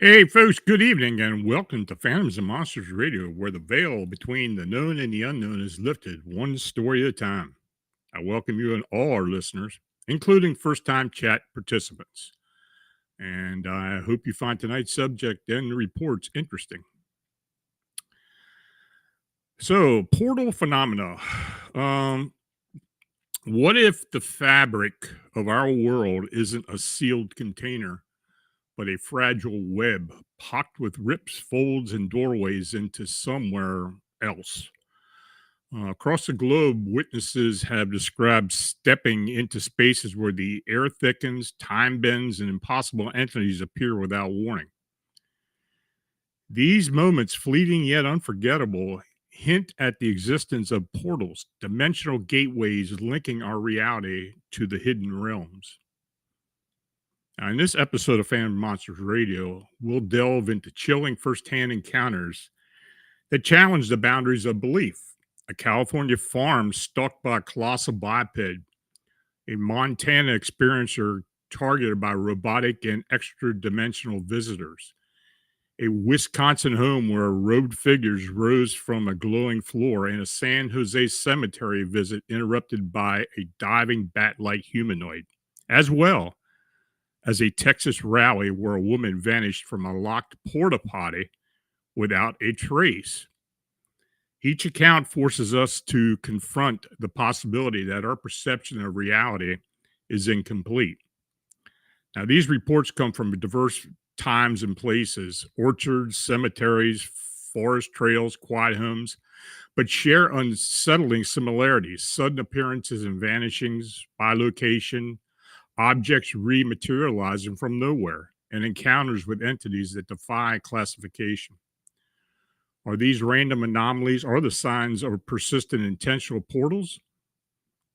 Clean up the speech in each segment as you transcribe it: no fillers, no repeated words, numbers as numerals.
Hey, folks, good evening and welcome to Phantoms and Monsters Radio, where the veil between the known and the unknown is lifted one story at a time. I welcome you and all our listeners, including first time chat participants. And I hope you find tonight's subject and the reports interesting. So, portal phenomena. Um, what if the fabric of our world isn't a sealed container, but a fragile web pocked with rips, folds, and doorways into somewhere else? Across the globe, witnesses have described stepping into spaces where the air thickens, time bends, and impossible entities appear without warning. These moments, fleeting yet unforgettable, hint at the existence of portals, dimensional gateways linking our reality to the hidden realms. Now, in this episode of Phantom Monsters Radio, we'll delve into chilling firsthand encounters that challenge the boundaries of belief. A California farm stalked by a colossal biped, a Montana experiencer targeted by robotic and extra dimensional visitors, a Wisconsin home where robed figures rose from a glowing floor, and a San Jose cemetery visit interrupted by a diving bat like humanoid, as well as a Texas rally where a woman vanished from a locked porta-potty without a trace. Each account forces us to confront the possibility that our perception of reality is incomplete. Now, these reports come from diverse times and places: orchards, cemeteries, forest trails, quiet homes, but share unsettling similarities: sudden appearances and vanishings by location, objects rematerializing from nowhere, and encounters with entities that defy classification. Are these random anomalies or the signs of persistent intentional portals?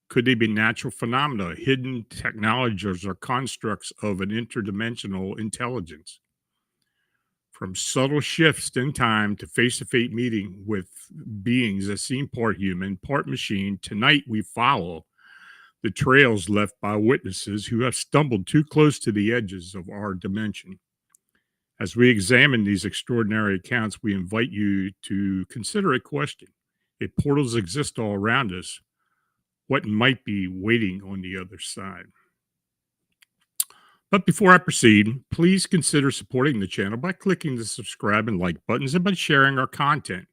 Could they be natural phenomena, hidden technologies, or constructs of an interdimensional intelligence? From subtle shifts in time to face to face meeting with beings that seem part human, part machine, tonight we follow the trails left by witnesses who have stumbled too close to the edges of our dimension. As we examine these extraordinary accounts, we invite you to consider a question. If portals exist all around us, what might be waiting on the other side? But before I proceed, please consider supporting the channel by clicking the subscribe and like buttons and by sharing our content.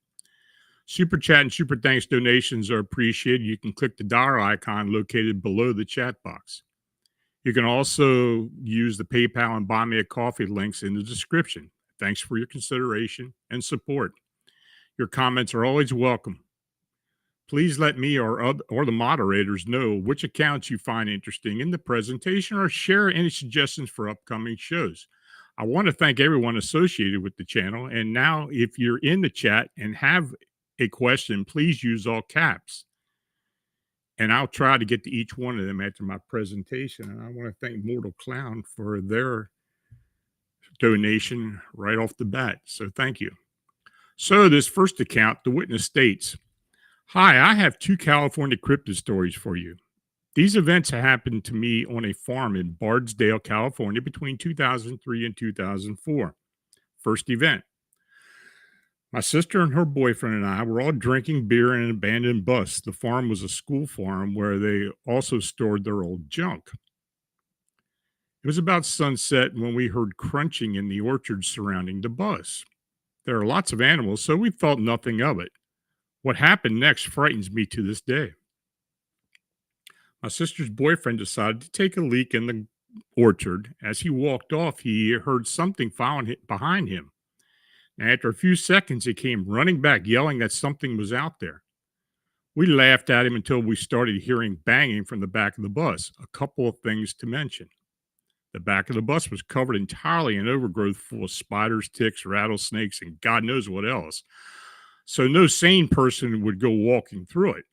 Super chat and super thanks donations are appreciated. You can click the dollar icon located below the chat box. You can also use the PayPal and Buy Me a Coffee links in the description. Thanks for your consideration and support. Your comments are always welcome. Please let me or the moderators know which accounts you find interesting in the presentation or share any suggestions for upcoming shows. I want to thank everyone associated with the channel. And now, if you're in the chat and have a question, please use all caps. And I'll try to get to each one of them after my presentation. And I want to thank Mortal Clown for their donation right off the bat. So thank you. So, this first account, the witness states, "Hi, I have two California cryptid stories for you. These events happened to me on a farm in Bardesdale, California between 2003 and 2004. First event. My sister and her boyfriend and I were all drinking beer in an abandoned bus. The farm was a school farm where they also stored their old junk. It was about sunset when we heard crunching in the orchard surrounding the bus. There are lots of animals, so we thought nothing of it. What happened next frightens me to this day. My sister's boyfriend decided to take a leak in the orchard. As he walked off, he heard something following behind him. After a few seconds, he came running back, yelling that something was out there. We laughed at him until we started hearing banging from the back of the bus. A couple of things to mention. The back of the bus was covered entirely in overgrowth full of spiders, ticks, rattlesnakes, and God knows what else. So no sane person would go walking through it.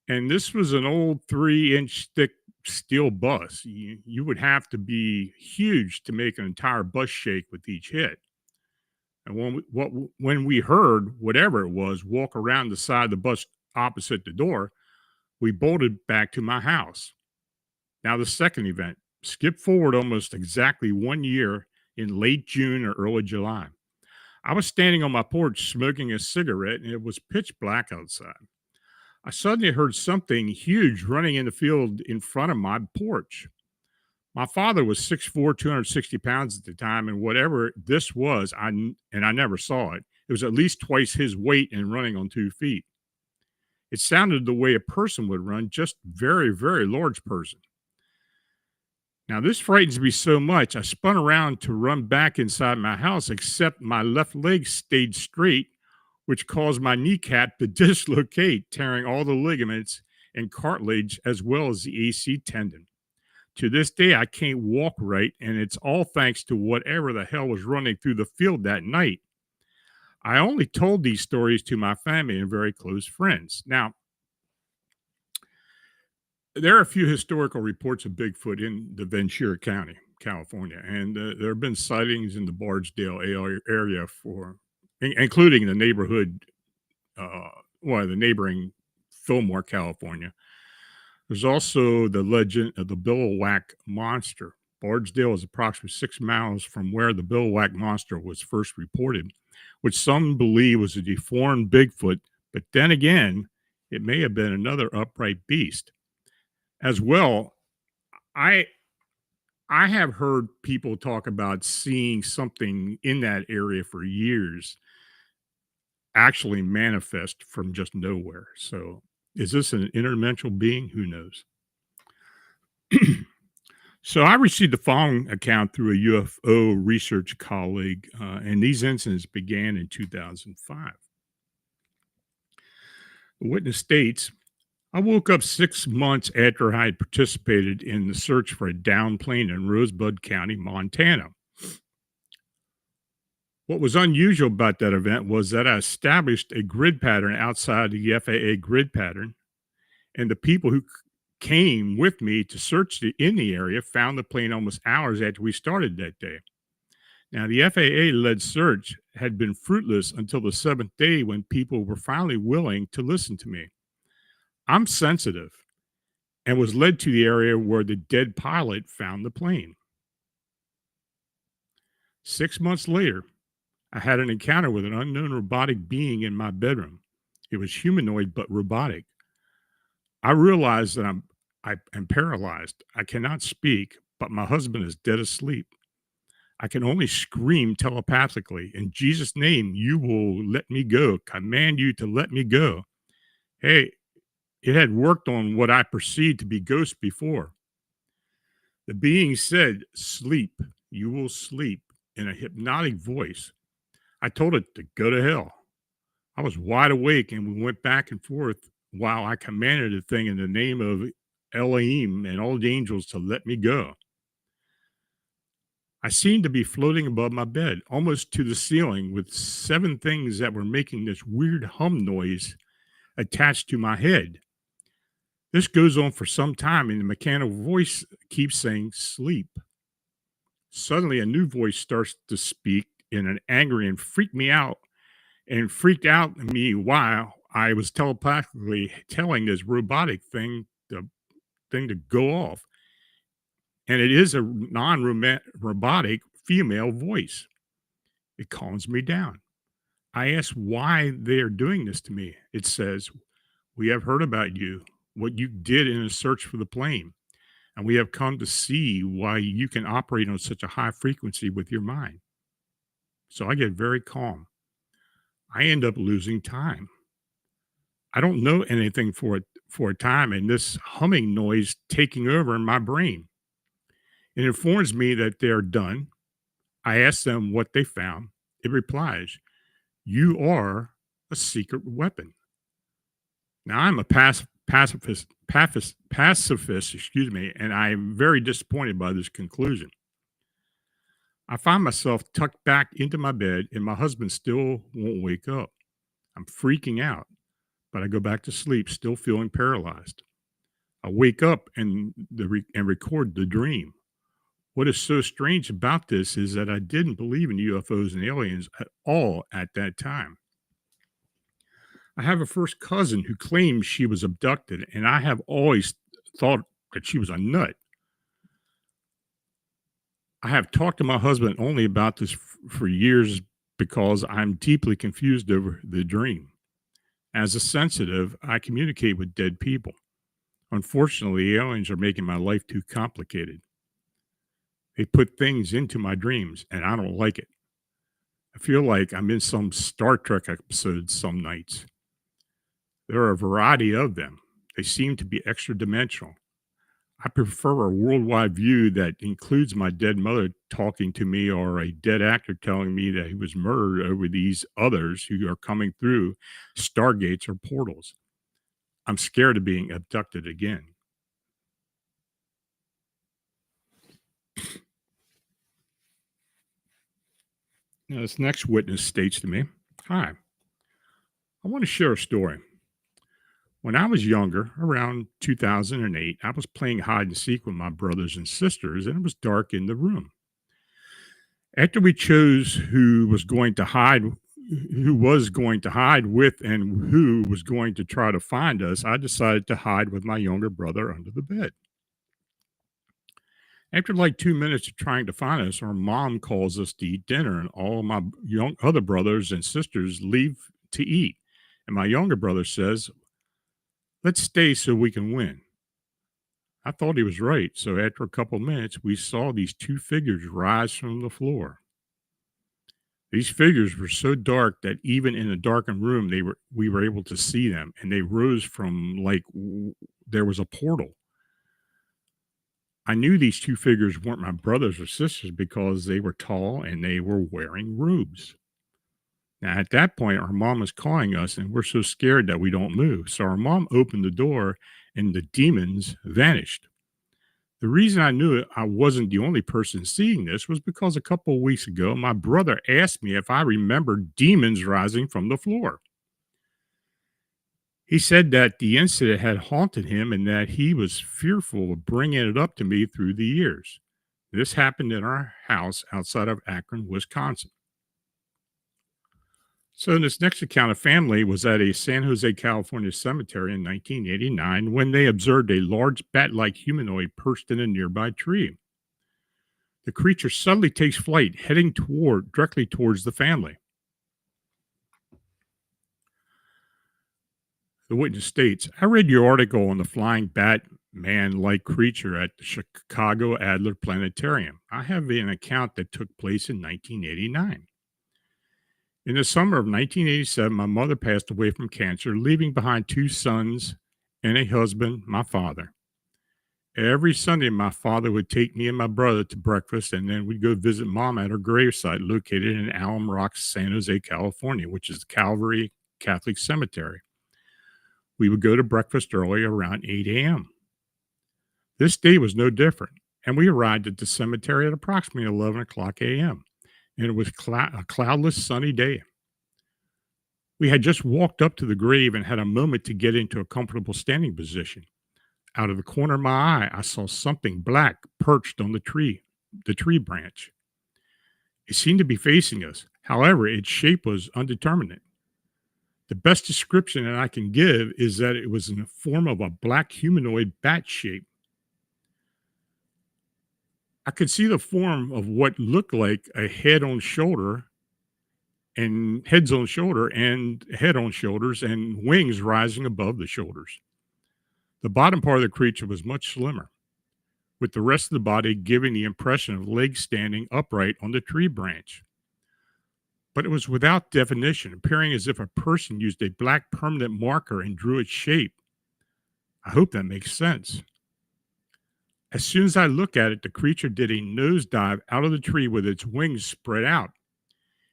And this was an old 3-inch thick steel bus. You would have to be huge to make an entire bus shake with each hit. And when we heard whatever it was walk around the side of the bus opposite the door, we bolted back to my house. Now, the second event, skip forward almost exactly 1 year in late June or early July. I was standing on my porch smoking a cigarette, and it was pitch black outside. I suddenly heard something huge running in the field in front of my porch. My father was 6'4", 260 pounds at the time, and whatever this was, I never saw it. It was at least twice his weight and running on 2 feet. It sounded the way a person would run, just very, very large person. Now, this frightens me so much, I spun around to run back inside my house, except my left leg stayed straight, which caused my kneecap to dislocate, tearing all the ligaments and cartilage as well as the AC tendon. To this day, I can't walk right, and it's all thanks to whatever the hell was running through the field that night. I only told these stories to my family and very close friends. Now, there are a few historical reports of Bigfoot in the Ventura County, California, and there have been sightings in the Bardesdale area including the neighborhood, the neighboring Fillmore, California. There's also the legend of the billowhack monster. Bardesdale is approximately 6 miles from where the billowhack monster was first reported, which some believe was a deformed Bigfoot, but then again, it may have been another upright beast. As well, I have heard people talk about seeing something in that area for years actually manifest from just nowhere. So is this an interdimensional being? Who knows? So I received the following account through a UFO research colleague, and these incidents began in 2005. The witness states, I woke up 6 months after I had participated in the search for a downed plane in Rosebud County, Montana. What was unusual about that event was that I established a grid pattern outside the FAA grid pattern, and the people who came with me to search in the area found the plane almost hours after we started that day. Now, the FAA-led search had been fruitless until the 7th day when people were finally willing to listen to me. I'm sensitive and was led to the area where the dead pilot found the plane. 6 months later, I had an encounter with an unknown robotic being in my bedroom. It was humanoid but robotic. I realized that I am paralyzed. I cannot speak, but my husband is dead asleep. I can only scream telepathically, in Jesus' name, you will let me go. Command you to let me go. Hey, it had worked on what I perceived to be ghosts before. The being said, "Sleep, you will sleep," in a hypnotic voice. I told it to go to hell. I was wide awake and we went back and forth while I commanded the thing in the name of Elohim and all the angels to let me go. I seemed to be floating above my bed, almost to the ceiling, with seven things that were making this weird hum noise attached to my head. This goes on for some time, and the mechanical voice keeps saying, "Sleep." Suddenly, a new voice starts to speak in an angry and freaked out me while I was telepathically telling this robotic thing to go off. And it is a non robotic female voice. It calms me down. I ask why they are doing this to me. It says, "We have heard about you, what you did in a search for the plane, and we have come to see why you can operate on such a high frequency with your mind." So I get very calm. I end up losing time. I don't know anything for a time, and this humming noise taking over in my brain. It informs me that they are done. I ask them what they found. It replies, "You are a secret weapon." Now I'm a pacifist, excuse me, and I am very disappointed by this conclusion. I find myself tucked back into my bed, and my husband still won't wake up. I'm freaking out, but I go back to sleep, still feeling paralyzed. I wake up and record the dream. What is so strange about this is that I didn't believe in UFOs and aliens at all at that time. I have a first cousin who claims she was abducted, and I have always thought that she was a nut. I have talked to my husband only about this for years because I'm deeply confused over the dream. As a sensitive, I communicate with dead people. Unfortunately, aliens are making my life too complicated. They put things into my dreams, and I don't like it. I feel like I'm in some Star Trek episode some nights. There are a variety of them. They seem to be extra dimensional. I prefer a worldwide view that includes my dead mother talking to me or a dead actor telling me that he was murdered over these others who are coming through stargates or portals. I'm scared of being abducted again. Now, this next witness states to me, "Hi, I want to share a story. When I was younger, around 2008, I was playing hide and seek with my brothers and sisters, and it was dark in the room. After we chose who was going to hide with, and who was going to try to find us, I decided to hide with my younger brother under the bed. After like 2 minutes of trying to find us, our mom calls us to eat dinner, and all my young other brothers and sisters leave to eat. And my younger brother says, "Let's stay so we can win." I thought he was right. So after a couple minutes, we saw these two figures rise from the floor. These figures were so dark that even in a darkened room, we were able to see them, and they rose from there was a portal. I knew these two figures weren't my brothers or sisters because they were tall and they were wearing robes. Now, at that point, our mom was calling us, and we're so scared that we don't move. So our mom opened the door, and the demons vanished. The reason I knew it, I wasn't the only person seeing this was because a couple of weeks ago, my brother asked me if I remembered demons rising from the floor. He said that the incident had haunted him and that he was fearful of bringing it up to me through the years. This happened in our house outside of Akron, Wisconsin. So, this next account of family was at a San Jose, California cemetery in 1989 when they observed a large bat like humanoid perched in a nearby tree. The creature suddenly takes flight, heading directly towards the family. The witness states, "I read your article on the flying bat man like creature at the Chicago Adler Planetarium. I have an account that took place in 1989. In the summer of 1987, my mother passed away from cancer, leaving behind two sons and a husband, my father. Every Sunday, my father would take me and my brother to breakfast, and then we'd go visit mom at her gravesite located in Alum Rock, San Jose, California, which is the Calvary Catholic Cemetery. We would go to breakfast early around 8 a.m. This day was no different, and we arrived at the cemetery at approximately 11 o'clock a.m., and it was a cloudless, sunny day. We had just walked up to the grave and had a moment to get into a comfortable standing position. Out of the corner of my eye, I saw something black perched on the tree branch. It seemed to be facing us. However, its shape was undeterminate. The best description that I can give is that it was in the form of a black humanoid bat shape. I could see the form of what looked like a heads on shoulder and head on shoulders and wings rising above the shoulders. The bottom part of the creature was much slimmer, with the rest of the body giving the impression of legs standing upright on the tree branch. But it was without definition, appearing as if a person used a black permanent marker and drew its shape. I hope that makes sense. As soon as I looked at it, the creature did a nosedive out of the tree with its wings spread out.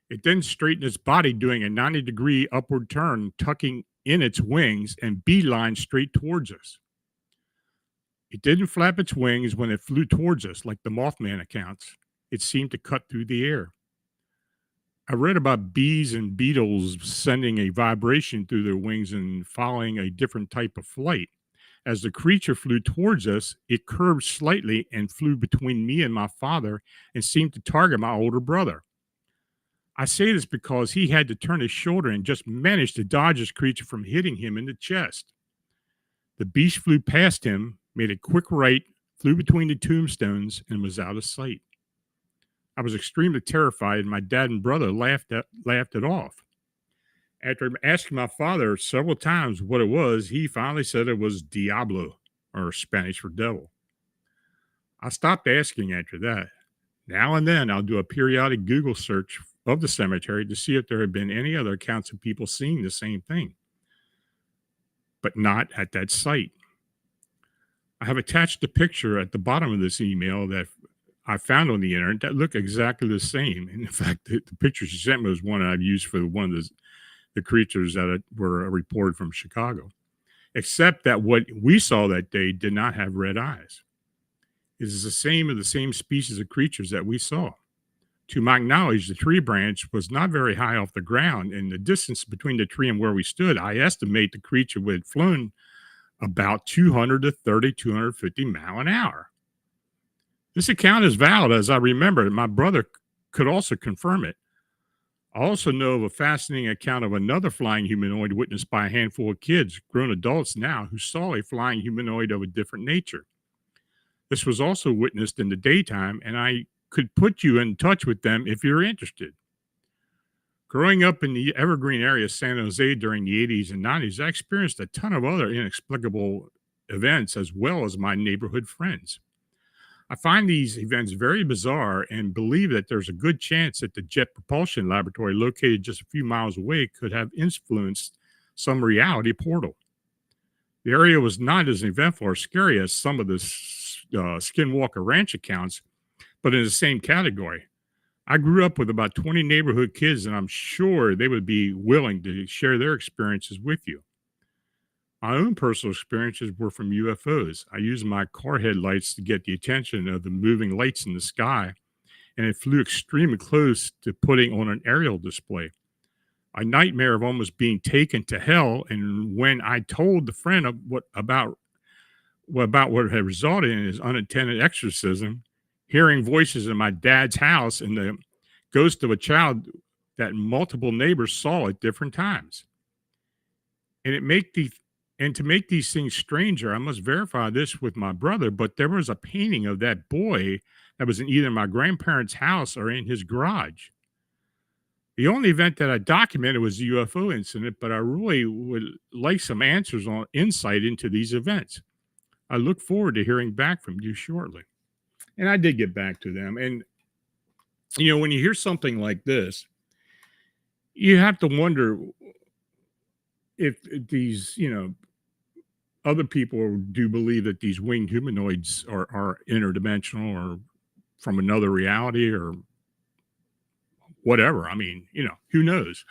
It then straightened its body, doing a 90-degree upward turn, tucking in its wings and beeline straight towards us. It didn't flap its wings when it flew towards us like the Mothman accounts. It seemed to cut through the air. I read about bees and beetles sending a vibration through their wings and following a different type of flight. As the creature flew towards us, it curved slightly and flew between me and my father and seemed to target my older brother. I say this because he had to turn his shoulder and just managed to dodge this creature from hitting him in the chest. The beast flew past him, made a quick right, flew between the tombstones, and was out of sight. I was extremely terrified, and my dad and brother laughed it off. After asking my father several times what it was, he finally said it was Diablo, or Spanish for devil. I stopped asking after that. Now and then, I'll do a periodic Google search of the cemetery to see if there had been any other accounts of people seeing the same thing, but not at that site. I have attached a picture at the bottom of this email that I found on the internet that look exactly the same. And in fact, the picture she sent me was one I've used for one of the creatures that were reported from Chicago, except that what we saw that day did not have red eyes. It is the same species of creatures that we saw. To my knowledge, the tree branch was not very high off the ground, and the distance between the tree and where we stood, I estimate the creature would have flown about 200 to 250 mile an hour. This account is valid, as I remember it. My brother could also confirm it. I also know of a fascinating account of another flying humanoid witnessed by a handful of kids, grown adults now, who saw a flying humanoid of a different nature. This was also witnessed in the daytime, and I could put you in touch with them if you're interested. Growing up in the Evergreen area of San Jose during the 80s and 90s, I experienced a ton of other inexplicable events as well as my neighborhood friends. I find these events very bizarre and believe that there's a good chance that the Jet Propulsion Laboratory, located just a few miles away, could have influenced some reality portal. The area was not as eventful or scary as some of the Skinwalker Ranch accounts, but in the same category. I grew up with about 20 neighborhood kids, and I'm sure they would be willing to share their experiences with you. My own personal experiences were from UFOs. I used my car headlights to get the attention of the moving lights in the sky, and it flew extremely close to putting on an aerial display. A nightmare of almost being taken to hell, and when I told the friend of about what had resulted in his unintended exorcism, hearing voices in my dad's house and the ghost of a child that multiple neighbors saw at different times. And to make these things stranger, I must verify this with my brother, but there was a painting of that boy that was in either my grandparents' house or in his garage. The only event that I documented was the UFO incident, but I really would like some answers on insight into these events. I look forward to hearing back from you shortly. And I did get back to them. And, when you hear something like this, you have to wonder if these, other people do believe that these winged humanoids are interdimensional or from another reality or whatever. I mean, who knows?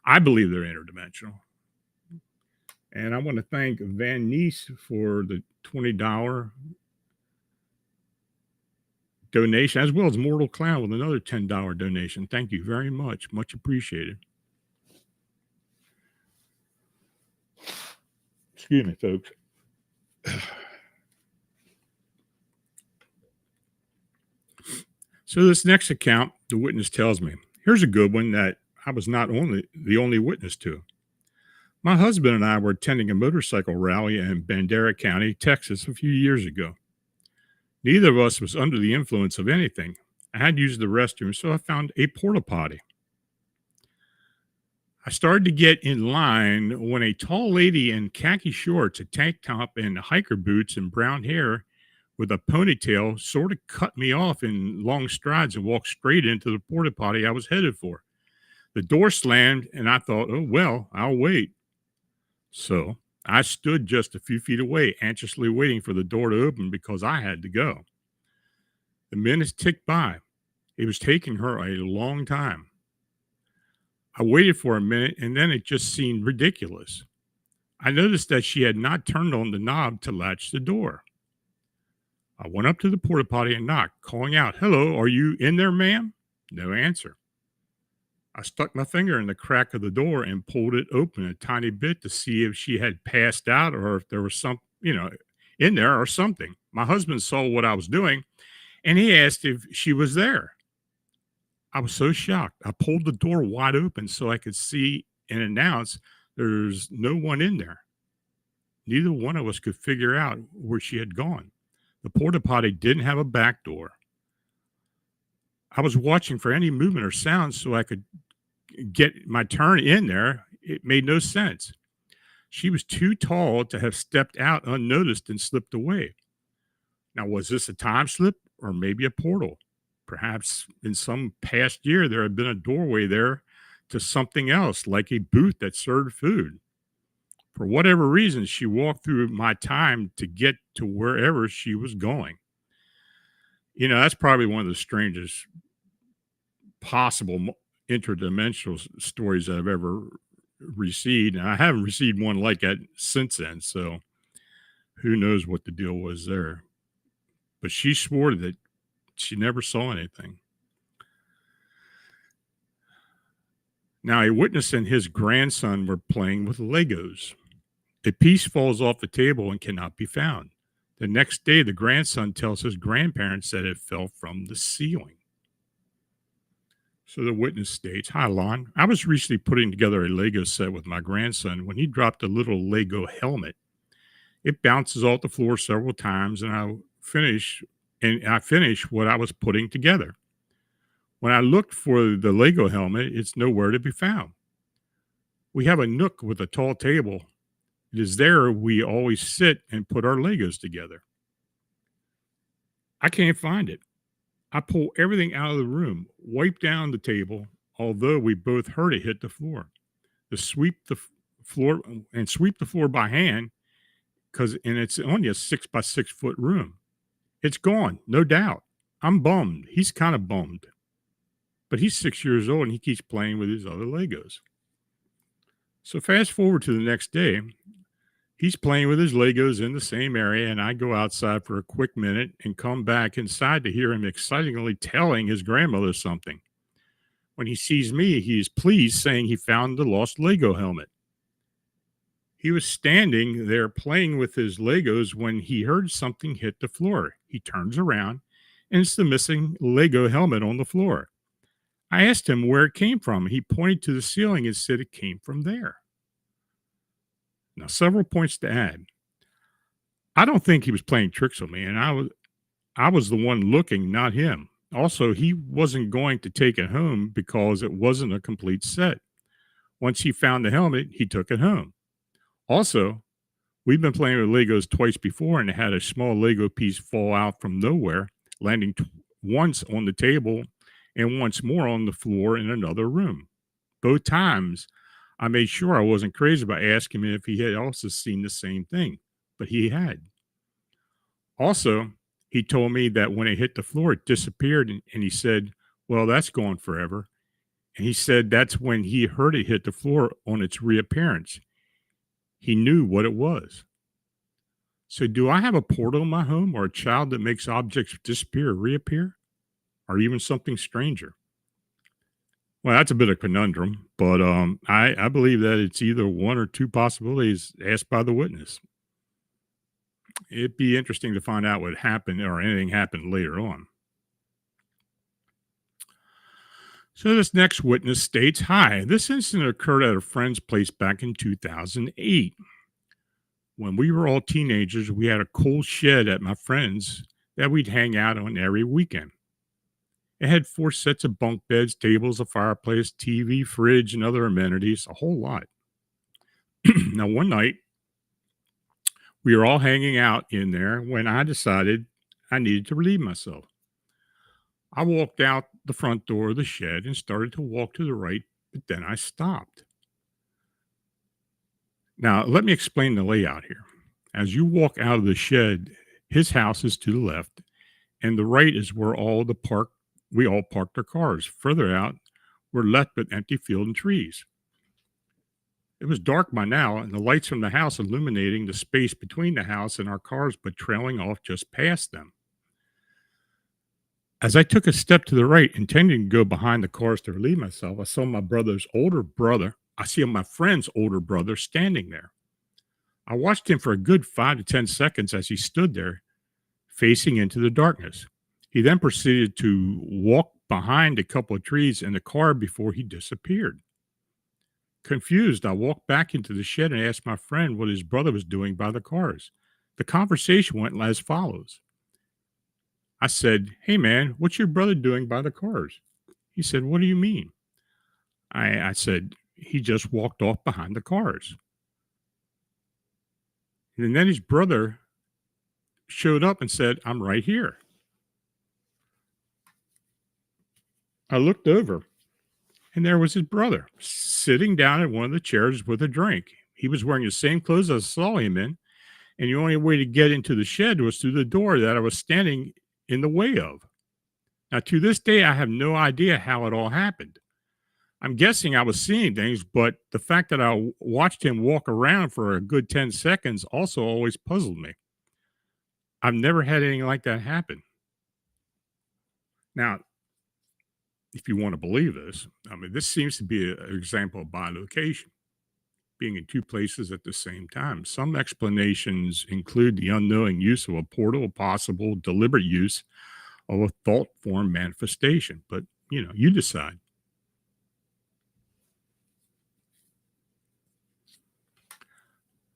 I believe they're interdimensional. And I want to thank Van Nice for the $20 donation, as well as Mortal Clown with another $10 donation. Thank you very much. Much appreciated. Excuse me, folks. So this next account, the witness tells me, here's a good one that I was not only the only witness to. My husband and I were attending a motorcycle rally in Bandera County, Texas, a few years ago. Neither of us was under the influence of anything. I had used the restroom, so I found a porta-potty. I started to get in line when a tall lady in khaki shorts, a tank top, and hiker boots and brown hair with a ponytail sort of cut me off in long strides and walked straight into the porta potty I was headed for. The door slammed, and I thought, oh, well, I'll wait. So I stood just a few feet away, anxiously waiting for the door to open because I had to go. The minutes ticked by. It was taking her a long time. I waited for a minute, and then it just seemed ridiculous. I noticed that she had not turned on the knob to latch the door. I went up to the porta potty and knocked, calling out, "Hello, are you in there, ma'am?" No answer. I stuck my finger in the crack of the door and pulled it open a tiny bit to see if she had passed out or if there was in there or something. My husband saw what I was doing and he asked if she was there. I was so shocked. I pulled the door wide open so I could see and announce there's no one in there. Neither one of us could figure out where she had gone. The porta potty didn't have a back door. I was watching for any movement or sound so I could get my turn in there. It made no sense. She was too tall to have stepped out unnoticed and slipped away. Now, was this a time slip or maybe a portal? Perhaps in some past year there had been a doorway there to something else, like a booth that served food. For whatever reason, she walked through my time to get to wherever she was going. That's probably one of the strangest possible interdimensional stories that I've ever received. And I haven't received one like that since then. So who knows what the deal was there. But she swore that she never saw anything. Now, a witness and his grandson were playing with Legos. A piece falls off the table and cannot be found. The next day, the grandson tells his grandparents that it fell from the ceiling. So the witness states, "Hi, Lon. I was recently putting together a Lego set with my grandson when he dropped a little Lego helmet. It bounces off the floor several times, and I finish what I was putting together. When I looked for the Lego helmet, it's nowhere to be found. We have a nook with a tall table. It is there we always sit and put our Legos together. I can't find it. I pull everything out of the room, wipe down the table, although we both heard it hit the floor. To sweep the floor and sweep the floor by hand, and it's only a 6 by 6 foot room. It's gone, no doubt. I'm bummed. He's kind of bummed. But he's 6 years old and he keeps playing with his other Legos." So fast forward to the next day. He's playing with his Legos in the same area, and I go outside for a quick minute and come back inside to hear him excitingly telling his grandmother something. When he sees me, he is pleased, saying he found the lost Lego helmet. He was standing there playing with his Legos when he heard something hit the floor. He turns around, and it's the missing Lego helmet on the floor. I asked him where it came from. He pointed to the ceiling and said it came from there. Now, several points to add. I don't think he was playing tricks on me, and I was the one looking, not him. Also, he wasn't going to take it home because it wasn't a complete set. Once he found the helmet, he took it home. Also, we've been playing with Legos twice before and had a small Lego piece fall out from nowhere, landing once on the table and once more on the floor in another room. Both times, I made sure I wasn't crazy by asking him if he had also seen the same thing. but he had. Also, he told me that when it hit the floor, it disappeared. And he said, well, that's gone forever. And he said that's when he heard it hit the floor on its reappearance. He knew what it was. So, do I have a portal in my home or a child that makes objects disappear or reappear, or even something stranger? Well, that's a bit of a conundrum, but I believe that it's either one or two possibilities asked by the witness. It'd be interesting to find out what happened or anything happened later on. So, this next witness states, hi, this incident occurred at a friend's place back in 2008. When we were all teenagers, we had a coal shed at my friend's that we'd hang out on every weekend. It had four sets of bunk beds, tables, a fireplace, TV, fridge, and other amenities, a whole lot. Now, one night, we were all hanging out in there when I decided I needed to relieve myself. I walked out the front door of the shed and started to walk to the right, but then I stopped. Now, let me explain the layout here. As you walk out of the shed, his house is to the left, and the right is where we all parked our cars. Further out, we're left with empty field and trees. It was dark by now, and the lights from the house illuminating the space between the house and our cars, but trailing off just past them. As I took a step to the right, intending to go behind the cars to relieve myself, I saw my friend's older brother standing there. I watched him for a good 5 to 10 seconds as he stood there, facing into the darkness. He then proceeded to walk behind a couple of trees in the car before he disappeared. Confused, I walked back into the shed and asked my friend what his brother was doing by the cars. The conversation went as follows. I said, hey man, what's your brother doing by the cars? He said, what do you mean? I said, he just walked off behind the cars. And then his brother showed up and said, I'm right here. I looked over, and there was his brother sitting down in one of the chairs with a drink. He was wearing the same clothes I saw him in, and the only way to get into the shed was through the door that I was standing in the way of. Now, to this day, I have no idea how it all happened. I'm guessing I was seeing things, but the fact that I watched him walk around for a good 10 seconds also always puzzled me. I've never had anything like that happen. Now, if you want to believe this, I mean, this seems to be an example of bilocation, being in two places at the same time. Some explanations include the unknowing use of a portal, a possible deliberate use of a thought form manifestation, but you decide.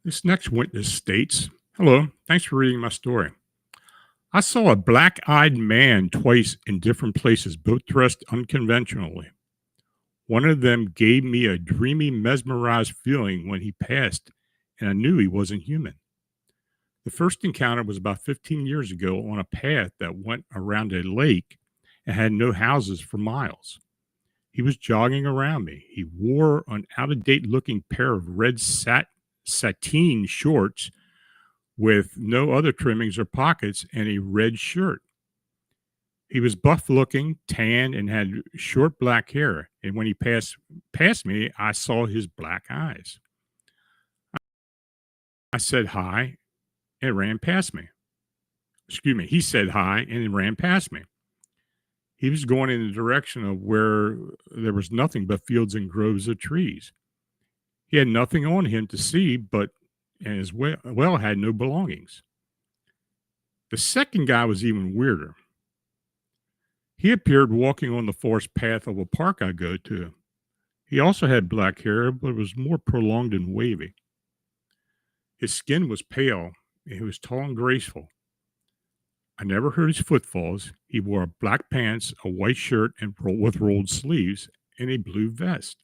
This next witness states, hello, thanks for reading my story. I saw a black-eyed man twice in different places, both dressed unconventionally. One of them gave me a dreamy, mesmerized feeling when he passed, and I knew he wasn't human. The first encounter was about 15 years ago on a path that went around a lake and had no houses for miles. He was jogging around me. He wore an out-of-date looking pair of red sateen shorts with no other trimmings or pockets and a red shirt. He was buff looking, tan, and had short black hair. And when he passed me, I saw his black eyes. I said hi and ran past me. Excuse me. He said hi and ran past me. He was going in the direction of where there was nothing but fields and groves of trees. He had nothing on him to see, but as well had no belongings. The second guy was even weirder. He appeared walking on the forest path of a park I go to. He also had black hair, but it was more prolonged and wavy. His skin was pale, and he was tall and graceful. I never heard his footfalls. He wore black pants, a white shirt with rolled sleeves, and a blue vest.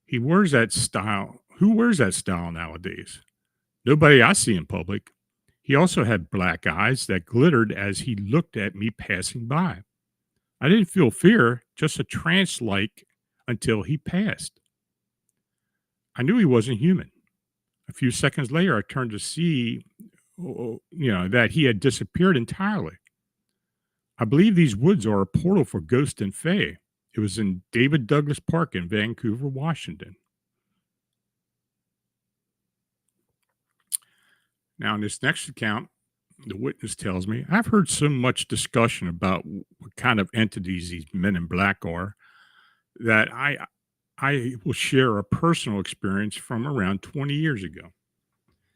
He wears that style. Who wears that style nowadays? Nobody I see in public. He also had black eyes that glittered as he looked at me passing by. I didn't feel fear, just a trance-like until he passed. I knew he wasn't human. A few seconds later, I turned to see, that he had disappeared entirely. I believe these woods are a portal for ghosts and fae. It was in David Douglas Park in Vancouver, Washington. Now, in this next account, the witness tells me, I've heard so much discussion about what kind of entities these men in black are that I will share a personal experience from around 20 years ago.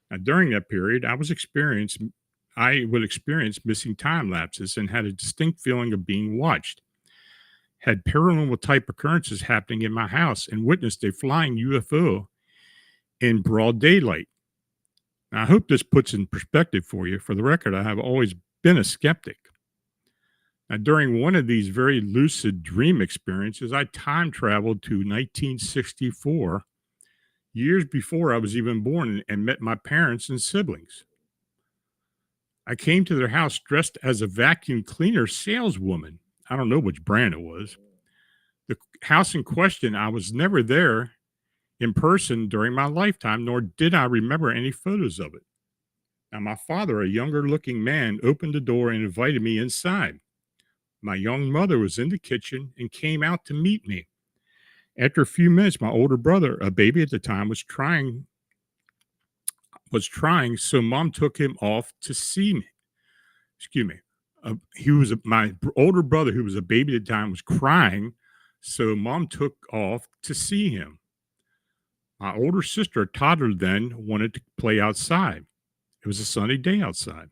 Now, during that period, I would experience missing time lapses and had a distinct feeling of being watched. Had paranormal type occurrences happening in my house and witnessed a flying UFO in broad daylight. Now, I hope this puts in perspective for you. For the record, I have always been a skeptic. Now, during one of these very lucid dream experiences, I time traveled to 1964, years before I was even born, and met my parents and siblings. I came to their house dressed as a vacuum cleaner saleswoman. I don't know which brand it was. The house in question, I was never there in person during my lifetime, nor did I remember any photos of it. Now, my father, a younger looking man, opened the door and invited me inside. My young mother was in the kitchen and came out to meet me. After a few minutes, my older brother, a baby at the time, was trying, so mom took him off to see me. Excuse me. My older brother, who was a baby at the time, was crying, so mom took off to see him. My older sister, a toddler then, wanted to play outside. It was a sunny day outside.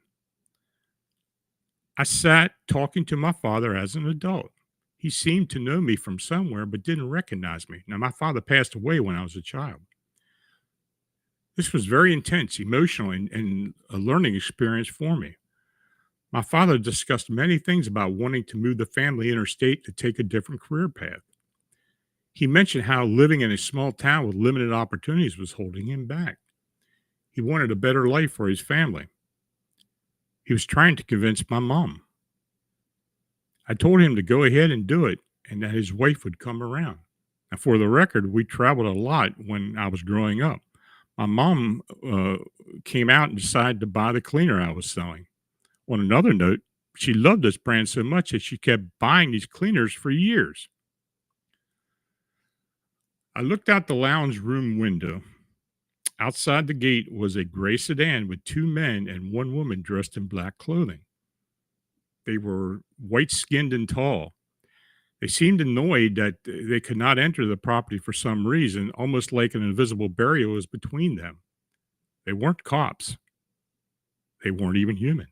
I sat talking to my father as an adult. He seemed to know me from somewhere, but didn't recognize me. Now, my father passed away when I was a child. This was very intense, emotional, and a learning experience for me. My father discussed many things about wanting to move the family interstate to take a different career path. He mentioned how living in a small town with limited opportunities was holding him back. He wanted a better life for his family. He was trying to convince my mom. I told him to go ahead and do it and that his wife would come around. Now, for the record, we traveled a lot when I was growing up. My mom came out and decided to buy the cleaner I was selling. On another note, she loved this brand so much that she kept buying these cleaners for years. I looked out the lounge room window. Outside the gate was a gray sedan with two men and one woman dressed in black clothing. They were white skinned and tall. They seemed annoyed that they could not enter the property for some reason, almost like an invisible barrier was between them. They weren't cops. They weren't even human.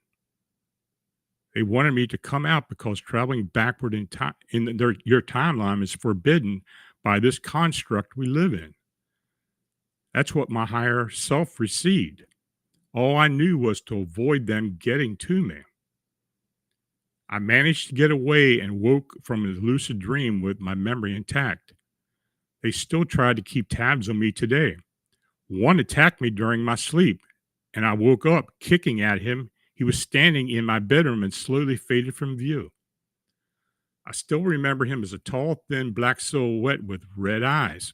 They wanted me to come out because traveling backward in time your timeline is forbidden by this construct we live in. That's what my higher self received. All I knew was to avoid them getting to me. I managed to get away and woke from a lucid dream with my memory intact. They still try to keep tabs on me today. One attacked me during my sleep, and I woke up kicking at him. He was standing in my bedroom and slowly faded from view. I still remember him as a tall, thin black silhouette with red eyes.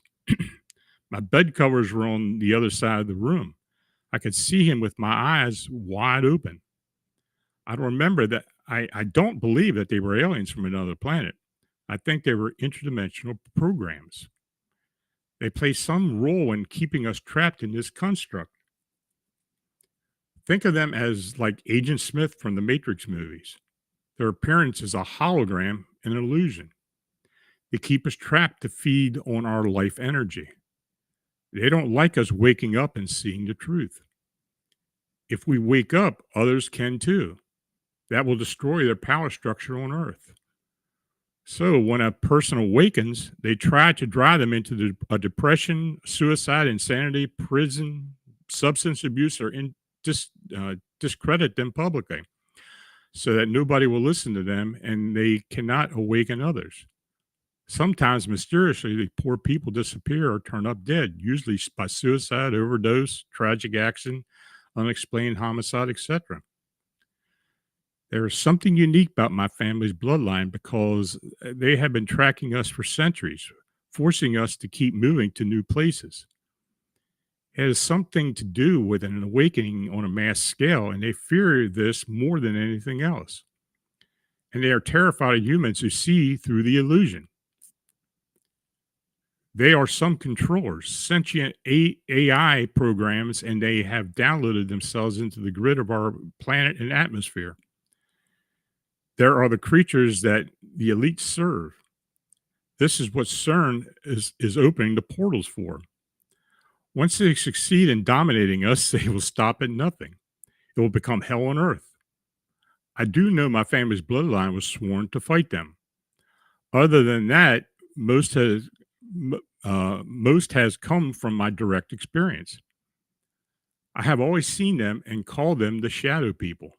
My bed covers were on the other side of the room. I could see him with my eyes wide open. I remember that I don't believe that they were aliens from another planet. I think they were interdimensional programs. They play some role in keeping us trapped in this construct. Think of them as like Agent Smith from the Matrix movies. Their appearance is a hologram, an illusion. They keep us trapped to feed on our life energy. They don't like us waking up and seeing the truth. If we wake up, others can too. That will destroy their power structure on Earth. So when a person awakens, they try to drive them into a depression, suicide, insanity, prison, substance abuse, or discredit them publicly so that nobody will listen to them and they cannot awaken others. Sometimes mysteriously, the poor people disappear or turn up dead, usually by suicide, overdose, tragic accident, unexplained homicide, etc. There is something unique about my family's bloodline because they have been tracking us for centuries, forcing us to keep moving to new places. It has something to do with an awakening on a mass scale, and they fear this more than anything else. And they are terrified of humans who see through the illusion. They are some controllers, sentient AI programs, and they have downloaded themselves into the grid of our planet and atmosphere. There are the creatures that the elites serve. This is what CERN is opening the portals for. Once they succeed in dominating us, they will stop at nothing. It will become hell on earth. I do know my family's bloodline was sworn to fight them. Other than that, most has most has come from my direct experience. I have always seen them and called them the shadow people.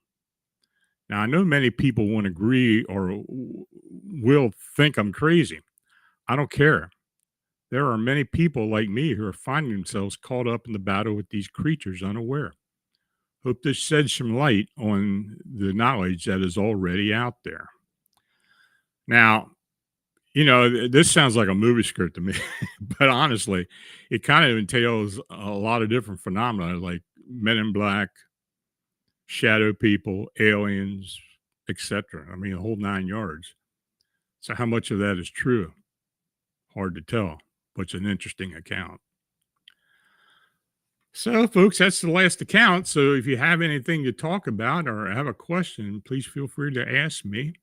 Now, I know many people won't agree or will think I'm crazy. I don't care. There are many people like me who are finding themselves caught up in the battle with these creatures unaware. Hope this sheds some light on the knowledge that is already out there. Now, this sounds like a movie script to me, but honestly, it kind of entails a lot of different phenomena like men in black, shadow people, aliens, etc. I mean, a whole 9 yards. So, how much of that is true? Hard to tell, but it's an interesting account. So, folks, that's the last account. So, if you have anything to talk about or have a question, please feel free to ask me.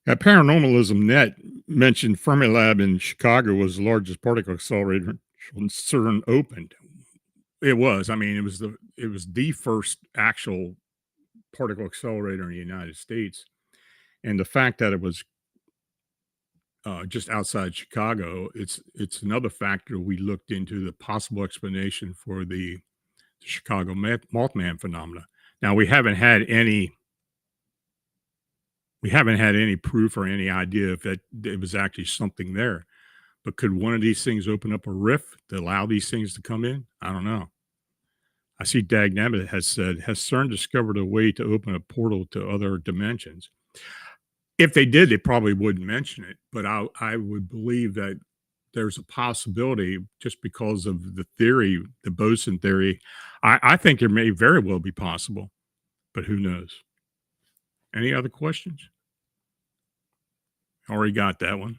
At Paranormalism Net mentioned Fermilab in Chicago was the largest particle accelerator CERN opened. It was. I mean, it was the first actual particle accelerator in the United States, and the fact that it was just outside Chicago, it's another factor we looked into the possible explanation for the Chicago Mothman phenomena. Now we haven't had any proof or any idea if that it was actually something there. But could one of these things open up a rift to allow these things to come in? I don't know. I see Dagnabbit has said, has CERN discovered a way to open a portal to other dimensions? If they did, they probably wouldn't mention it. But I would believe that there's a possibility just because of the theory, the boson theory. I think it may very well be possible, but who knows? Any other questions? Already got that one.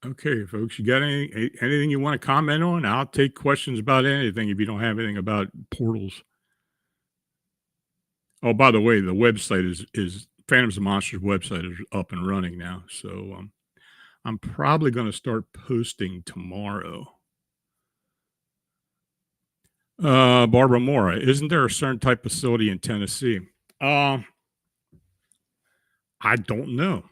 Okay, folks, you got anything you want to comment on? I'll take questions about anything if you don't have anything about portals. Oh, by the way, the website is Phantoms and Monsters website is up and running now. So I'm probably going to start posting tomorrow. Barbara Mora, isn't there a certain type facility in Tennessee? Uh, I don't know.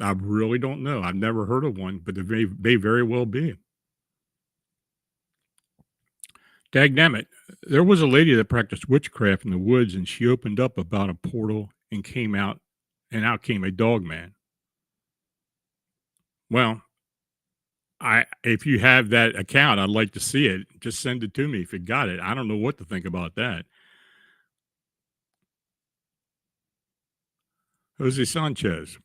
I really don't know. I've never heard of one, but there may very well be. Dagnammit, there was a lady that practiced witchcraft in the woods, and she opened up about a portal and came out, and out came a dog man. Well, I if you have that account, I'd like to see it. Just send it to me if you got it. I don't know what to think about that. Jose Sanchez,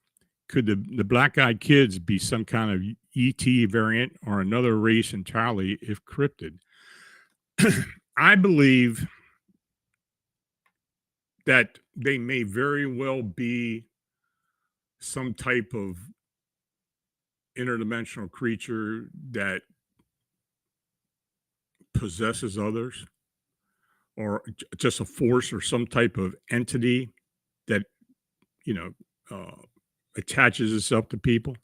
could the black-eyed kids be some kind of ET variant or another race entirely if cryptid? I believe that they may very well be some type of interdimensional creature that possesses others or just a force or some type of entity that you know uh, attaches itself to people.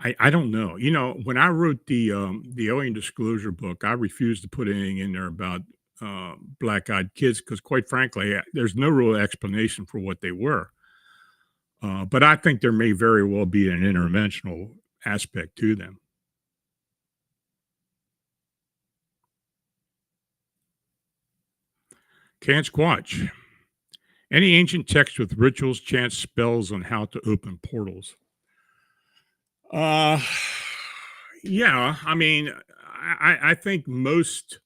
I don't know. When I wrote the alien disclosure book, I refused to put anything in there about black-eyed kids because, quite frankly, there's no real explanation for what they were. But I think there may very well be an interdimensional aspect to them. Can't squatch. Any ancient text with rituals, chants, spells on how to open portals? Uh, yeah. I mean, I think most.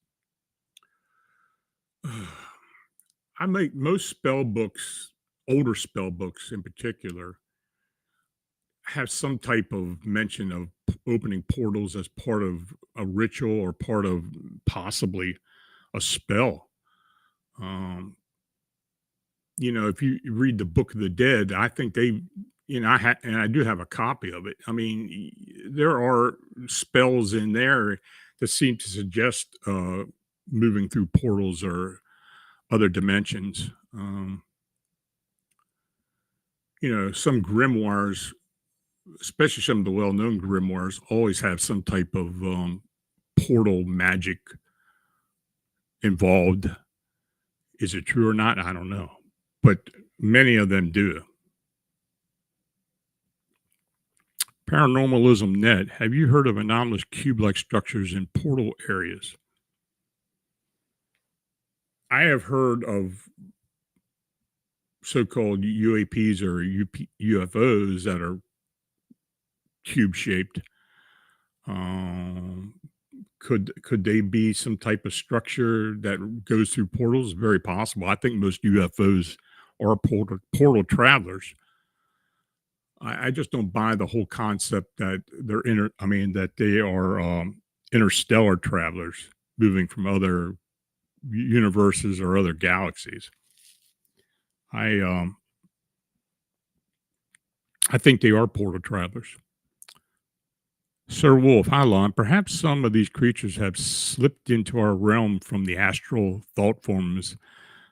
I make most spell books, older spell books in particular, have some type of mention of opening portals as part of a ritual or part of possibly a spell. Um, if you read the Book of the Dead, I think and I do have a copy of it. I mean, there are spells in there that seem to suggest moving through portals or other dimensions. Some grimoires, especially some of the well-known grimoires, always have some type of portal magic involved. Is it true or not? I don't know, but many of them do. Paranormalism Net. Have you heard of anomalous cube-like structures in portal areas? I have heard of so-called UAPs or UFOs that are cube-shaped. Um, could they be some type of structure that goes through portals? Very possible. I think most UFOs are portal travelers. I just don't buy the whole concept that that they are interstellar travelers moving from other universes or other galaxies. I um I think they are portal travelers. Sir Wolf, hi Lon. Perhaps some of these creatures have slipped into our realm from the astral thought forms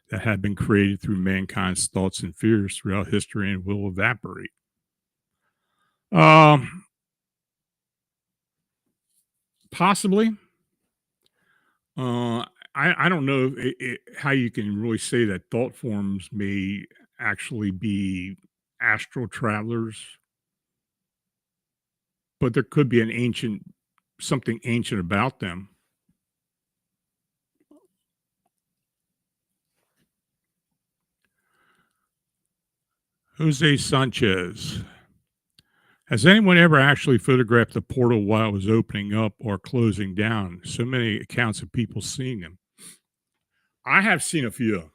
that have been created through mankind's thoughts and fears throughout history and will evaporate. Um, Possibly. Uh, I don't know how you can really say that thought forms may actually be astral travelers, but there could be something ancient about them. Jose Sanchez. Has anyone ever actually photographed the portal while it was opening up or closing down? So many accounts of people seeing them. I have seen a few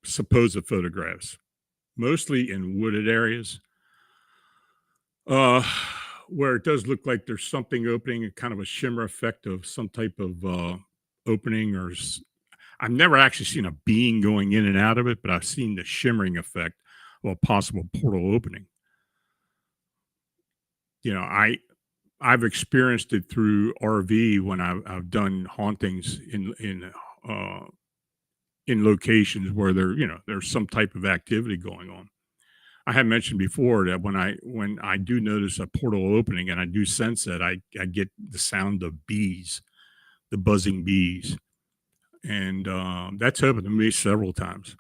supposed photographs, mostly in wooded areas, uh, where it does look like there's something opening, a kind of a shimmer effect of some type of opening. I've never actually seen a being going in and out of it, but I've seen the shimmering effect of a possible portal opening. You know, I've experienced it through RV when I've done hauntings uh, in locations where there's some type of activity going on. I had mentioned before that when I do notice a portal opening and I do sense that I get the sound of bees, the buzzing bees, and that's happened to me several times.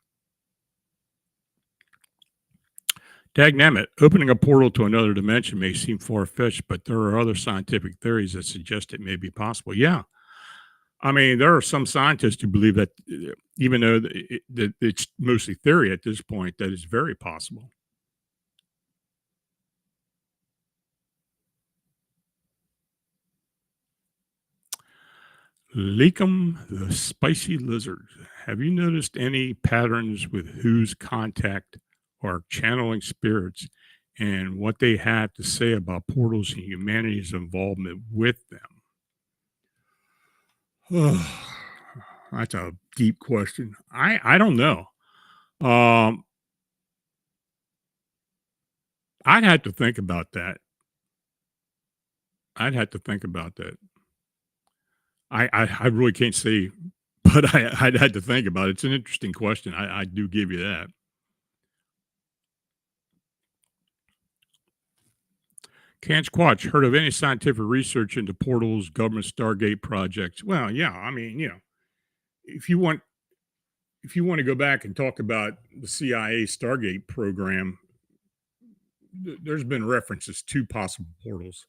Dagnammit, opening a portal to another dimension may seem far fetched, but there are other scientific theories that suggest it may be possible. Yeah, I mean, there are some scientists who believe that, even though that it's mostly theory at this point, that it's very possible. Lakem, the spicy lizard. Have you noticed any patterns with whose contact or channeling spirits and what they have to say about portals and humanity's involvement with them? That's a deep question. I don't know. Um, I'd have to think about that. I'd have to think about that. I really can't say, but I'd had to think about it. It's an interesting question. I do give you that. Can't Squatch heard of any scientific research into portals, government Stargate projects? Well, yeah. I mean, if you want if you want to go back and talk about the CIA Stargate program, there's been references to possible portals.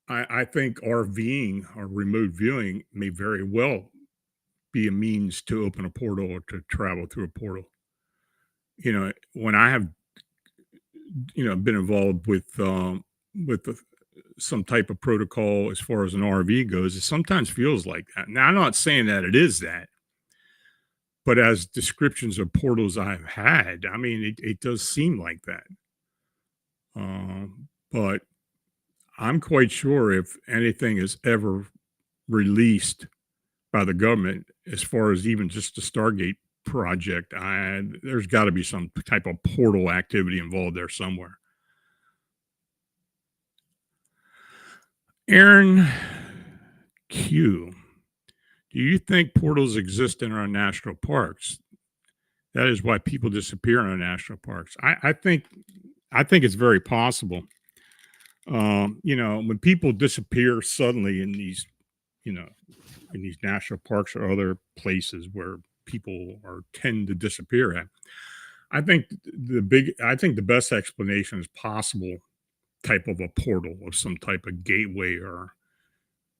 I think RVing or remote viewing may very well be a means to open a portal or to travel through a portal. When I have, been involved with some type of protocol as far as an RV goes, it sometimes feels like that. Now, I'm not saying that it is that, but as descriptions of portals I've had, I mean, it does seem like that. But I'm quite sure if anything is ever released by the government, as far as even just the Stargate project, there's got to be some type of portal activity involved there somewhere. Aaron Q, do you think portals exist in our national parks? That is why people disappear in our national parks. I think it's very possible. When people disappear suddenly in these, you know, in these national parks or other places where people are tend to disappear at, I think the best explanation is possible type of a portal of some type of gateway or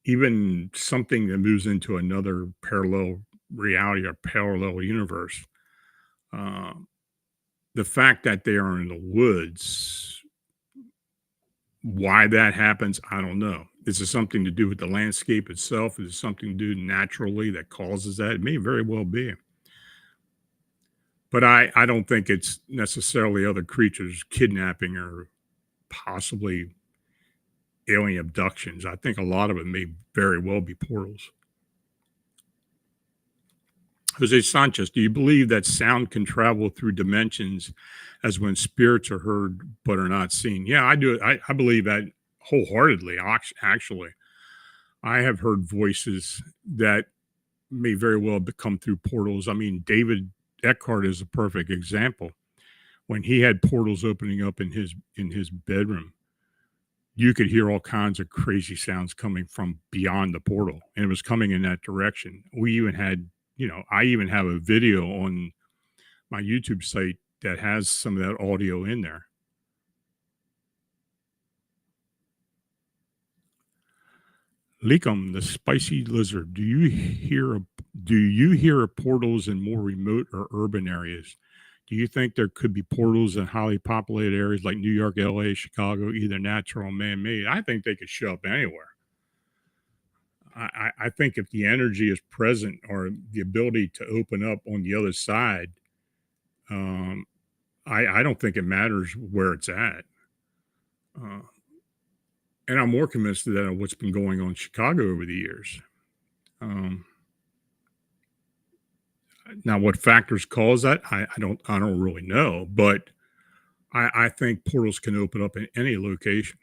even something that moves into another parallel reality or parallel universe. Uh, the fact that they are in the woods, why that happens, I don't know. Is it something to do with the landscape itself? Is it something to do naturally that causes that? It may very well be. But I don't think it's necessarily other creatures kidnapping or possibly alien abductions. I think a lot of it may very well be portals. Jose Sanchez, do you believe that sound can travel through dimensions as when spirits are heard but are not seen? Yeah, I do. I believe that wholeheartedly, actually. I have heard voices that may very well come through portals. I mean, David Eckhart is a perfect example. When he had portals opening up in his bedroom, you could hear all kinds of crazy sounds coming from beyond the portal, and it was coming in that direction. We even had, I even have a video on my YouTube site that has some of that audio in there. Leakum, the spicy lizard. Do you hear of portals in more remote or urban areas? Do you think there could be portals in highly populated areas like New York, LA, Chicago, either natural or man-made? I think they could show up anywhere. I think if the energy is present or the ability to open up on the other side, um, I don't think it matters where it's at. Uh, and I'm more convinced of that of what's been going on in Chicago over the years. Um, Now, what factors cause that, I don't really know, but I think portals can open up in any location.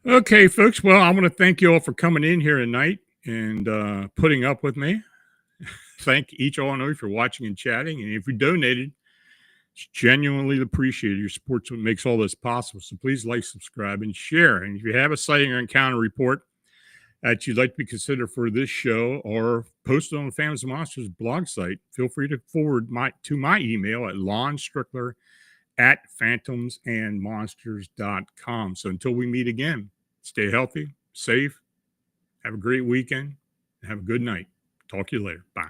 Okay, folks. Well, I want to thank you all for coming in here tonight and putting up with me. Thank each one of you for watching and chatting. And if you donated, it's genuinely appreciated. Your support what makes all this possible. So please like, subscribe, and share. And if you have a sighting or encounter report that you'd like to be considered for this show or posted on the Families and Monsters blog site, feel free to forward to my email at lonstrickler@phantomsandmonsters.com. So until we meet again, stay healthy, safe, have a great weekend, and have a good night. Talk to you later. Bye.